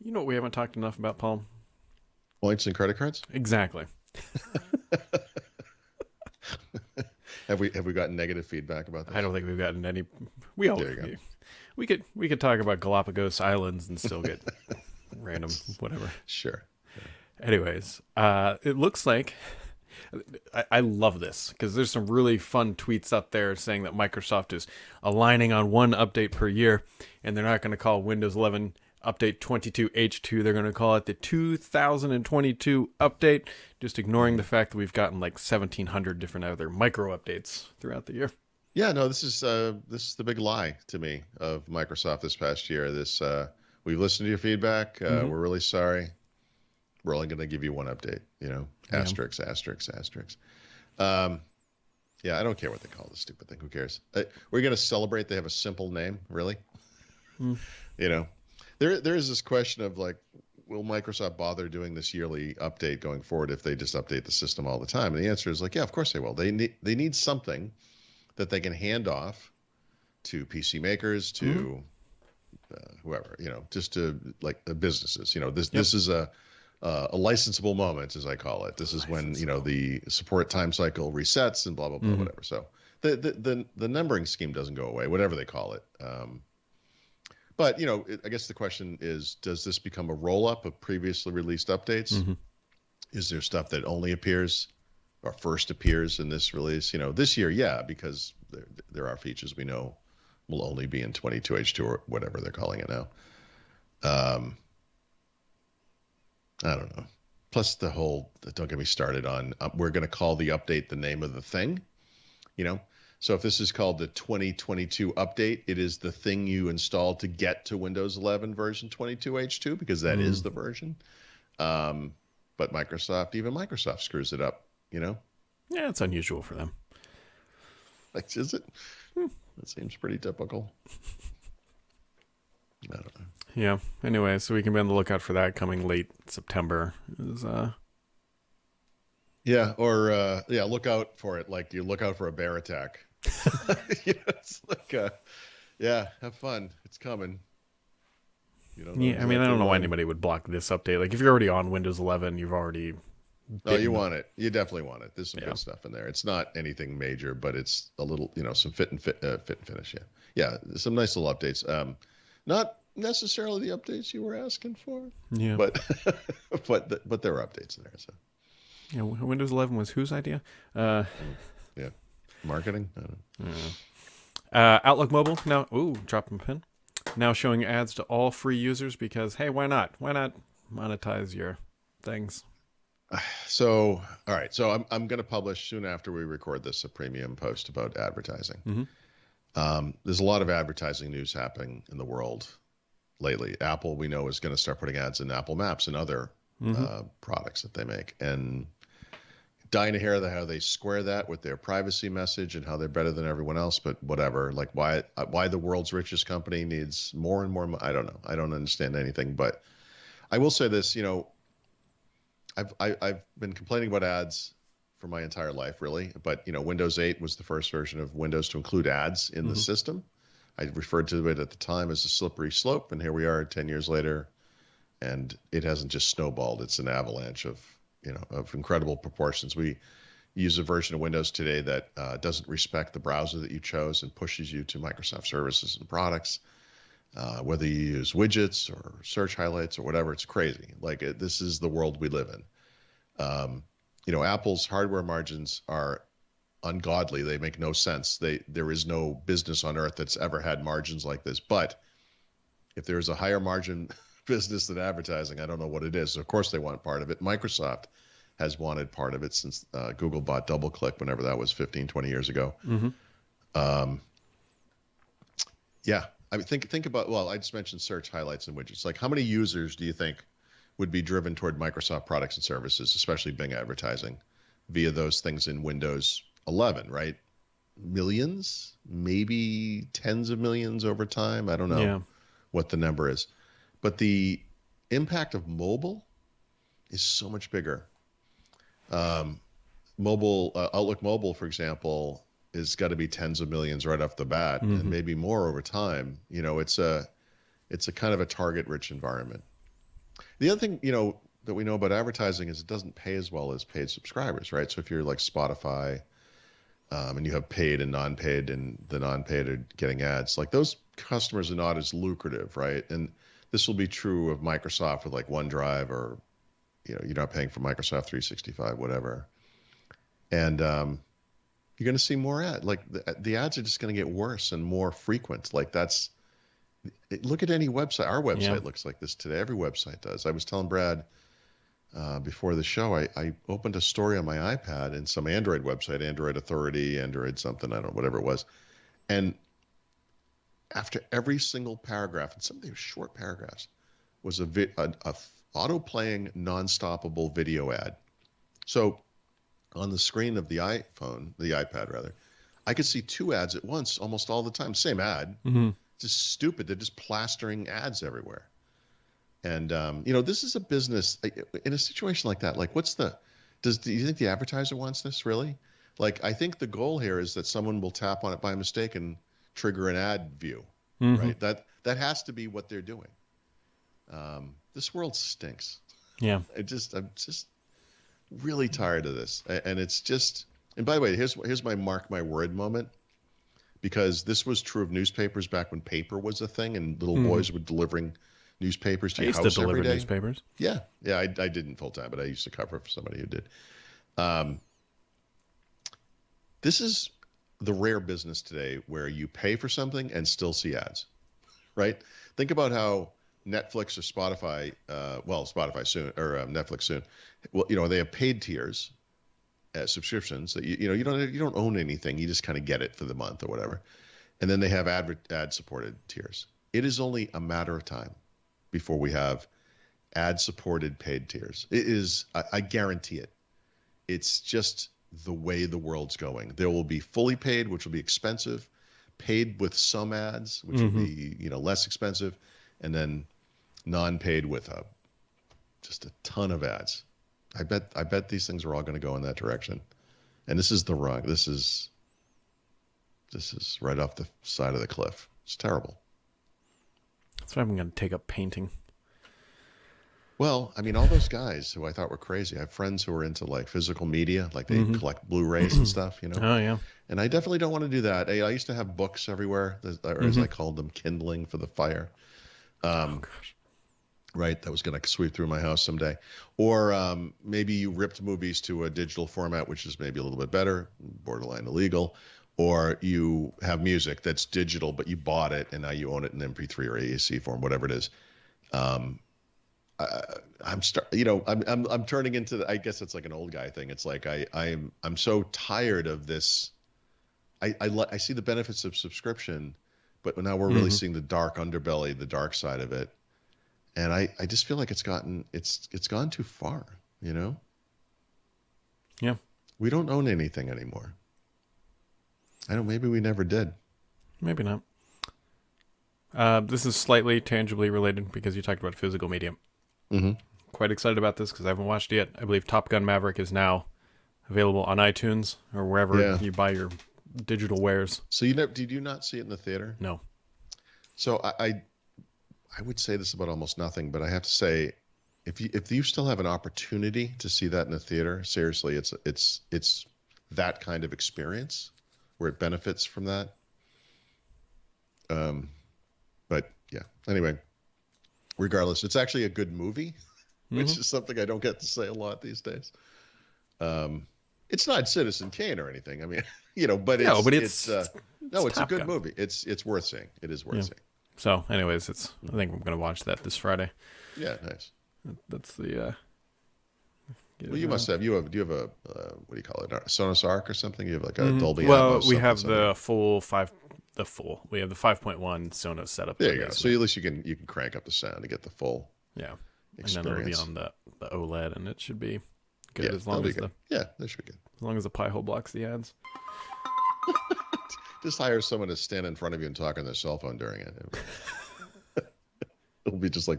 You know what we haven't talked enough about, Paul? Points and credit cards? Exactly. Have we gotten negative feedback about I this? don't think we've gotten any. We all There you go. we could talk about Galapagos Islands and still get random whatever. Sure. Anyways, it looks like I love this because there's some really fun tweets up there saying that Microsoft is aligning on one update per year, and they're not going to call Windows 11 Update 22H2. They're going to call it the 2022 update, just ignoring the fact that we've gotten like 1,700 different other micro updates throughout the year. Yeah, no, this is the big lie to me of Microsoft this past year. We've listened to your feedback. We're really sorry. We're only going to give you one update. Yeah. Asterisk, asterisk, asterisk. Um, yeah, I don't care what they call this stupid thing. Who cares? We're going to celebrate. They have a simple name, really. Hmm. You know, there is this question of like, will Microsoft bother doing this yearly update going forward if they just update the system all the time? And the answer is like, yeah, of course they will. They need something that they can hand off to PC makers, to whoever, just to like the businesses. This is a licensable moment, as I call it. This is when the support time cycle resets and blah blah blah, whatever. So the numbering scheme doesn't go away, whatever they call it. But I guess the question is, does this become a roll up of previously released updates? Is there stuff that only appears or first appears in this release? This year, yeah, because there are features we know will only be in 22H2 or whatever they're calling it now. I don't know. Plus the whole, don't get me started on, we're going to call the update the name of the thing, So if this is called the 2022 update, it is the thing you install to get to Windows 11 version 22H2, because that is the version. But even Microsoft screws it up, Yeah, it's unusual for them. Like, is it? That seems pretty typical. I don't know. Yeah. Anyway, so we can be on the lookout for that coming late September. Yeah, or look out for it. Like you look out for a bear attack. It's like, have fun. It's coming. You don't know Yeah, I mean, I exactly don't know why when. anybody would block this update. Like, if you're already on Windows 11, you've already. Oh, you want it. You definitely want it. There's some Yeah. good stuff in there. It's not anything major, but it's a little, some fit and finish. Yeah, some nice little updates. Not necessarily the updates you were asking for, Yeah. but but there are updates in there. So Yeah, Windows 11 was whose idea? yeah, marketing. I don't know. Outlook Mobile now. Ooh, dropping a pin. Now showing ads to all free users because hey, why not? Why not monetize your things? So all right. So I'm going to publish soon after we record this a premium post about advertising. There's a lot of advertising news happening in the world lately. Apple, we know, is going to start putting ads in Apple Maps and other products that they make, and dying to hear how they square that with their privacy message and how they're better than everyone else. But whatever, like why the world's richest company needs more and more. I don't know. I don't understand anything. But I will say this, I've been complaining about ads for my entire life, really. But Windows 8 was the first version of Windows to include ads in the system. I referred to it at the time as a slippery slope, and here we are 10 years later, and it hasn't just snowballed. It's an avalanche of incredible proportions. We use a version of Windows today that doesn't respect the browser that you chose and pushes you to Microsoft services and products. Whether you use widgets or search highlights or whatever, it's crazy. Like this is the world we live in. Apple's hardware margins are ungodly. They make no sense. There is no business on earth that's ever had margins like this. But if there's a higher margin business than advertising, I don't know what it is. Of course they want part of it. Microsoft has wanted part of it since Google bought DoubleClick, whenever that was 15, 20 years ago. Yeah. I mean, think about, well, I just mentioned search highlights and widgets. Like, how many users do you think would be driven toward Microsoft products and services, especially Bing advertising, via those things in Windows 11, right? Millions, maybe tens of millions over time. I don't know what the number is. But the impact of mobile is so much bigger. Outlook Mobile, for example, is got to be tens of millions right off the bat, and maybe more over time. It's a kind of a target-rich environment. The other thing, that we know about advertising is it doesn't pay as well as paid subscribers, right? So if you're like Spotify, and you have paid and non-paid, and the non-paid are getting ads, like those customers are not as lucrative, right? And this will be true of Microsoft with like OneDrive, or you're not paying for Microsoft 365, whatever. And you're going to see more ads. Like the ads are just going to get worse and more frequent. Like look at any website. Our website looks like this today. Every website does. I was telling Brad before the show, I opened a story on my iPad in some Android website, Android Authority, Android something, I don't know, whatever it was. And after every single paragraph, and some of these short paragraphs, was a auto-playing, non-stoppable video ad. So on the screen of the iPad rather, I could see two ads at once almost all the time. Same ad. Mm-hmm. Just stupid. They're just plastering ads everywhere. And, this is a business in a situation like that. Like, do you think the advertiser wants this really? Like, I think the goal here is that someone will tap on it by mistake and trigger an ad view, right? That has to be what they're doing. This world stinks. Yeah. I'm just really tired of this. And it's just, and by the way, here's my mark my word moment, because this was true of newspapers back when paper was a thing and little boys were delivering newspapers to your house every day. Newspapers. Yeah. I didn't full time, but I used to cover for somebody who did. This is the rare business today where you pay for something and still see ads, right? Think about how Netflix or Spotify, Spotify soon, or Netflix soon. Well, they have paid tiers, subscriptions that you don't own anything. You just kind of get it for the month or whatever, and then they have ad supported tiers. It is only a matter of time before we have ad-supported paid tiers. It is, I guarantee it. It's just the way the world's going. There will be fully paid, which will be expensive, paid with some ads, which will be, less expensive, and then non-paid with just a ton of ads. I bet these things are all going to go in that direction. And this is right off the side of the cliff. It's terrible. That's why I'm going to take up painting. Well, I mean, all those guys who I thought were crazy. I have friends who are into like physical media, like they collect Blu-rays and stuff, Oh, yeah. And I definitely don't want to do that. I used to have books everywhere, or as I called them, kindling for the fire. Oh, gosh. Right, that was going to sweep through my house someday. Or maybe you ripped movies to a digital format, which is maybe a little bit better, borderline illegal. Or you have music that's digital, but you bought it and now you own it in MP3 or AAC form, whatever it is. I'm turning into, I guess it's like an old guy thing. It's like I'm so tired of this. I see the benefits of subscription, but now we're really seeing the dark underbelly, the dark side of it. And I just feel like it's gone too far, Yeah. We don't own anything anymore. Maybe we never did. Maybe not. This is slightly tangibly related because you talked about physical media. Mm-hmm. Quite excited about this because I haven't watched it yet. I believe Top Gun Maverick is now available on iTunes or wherever you buy your digital wares. So did you not see it in the theater? No. So I would say this about almost nothing, but I have to say, if you still have an opportunity to see that in the theater, seriously, it's that kind of experience where it benefits from that. But yeah, anyway, regardless, it's actually a good movie, which is something I don't get to say a lot these days. It's not Citizen Kane or anything. I mean, but it's a good movie. It's worth seeing. It is worth seeing. So anyways, I think I'm going to watch that this Friday. Yeah. Nice. That's the, well, you must have. Do you have a what do you call it? A Sonos Arc or something? You have like a Dolby Atmos. Well, we have the full. We have the 5.1 Sonos setup. There you go. So at least you can crank up the sound to get the full. Yeah. Experience. And then it'll be on the OLED, and it should be good as long as that should be good. As long as the Pi-hole blocks the ads. Just hire someone to stand in front of you and talk on their cell phone during it. It'll be just like the